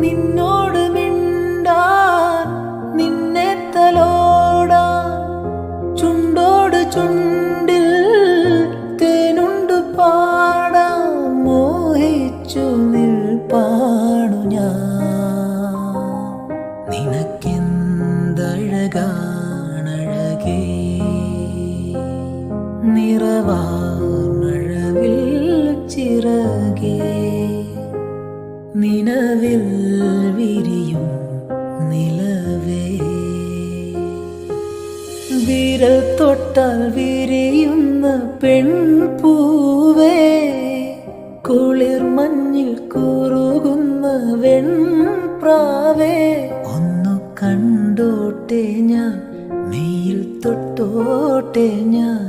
നിന്നോട് മിണ്ടാൻ നിന്നെ തലോടാൻ ചുണ്ടോട് ചുണ്ടിൽ തേനുണ്ട് പാടാൻ മോഹിച്ചു നിൽപ്പാണു ഞാൻ. നിനക്കെന്തഴകാണഴകേ നിറവാർമഴവിൽ ചിറകേ നിലവിൽ വിരിയും നിലവേ വിരൽ തൊട്ടാൽ വിരിയുന്ന പെൺപൂവേ കുളിർ മഞ്ഞിൽ കുറുകുന്ന വെൺപ്രാവേ ഒന്നു കണ്ടോട്ടെ ഞാൻ മെയ്യിൽ തൊട്ടോട്ടെ ഞാൻ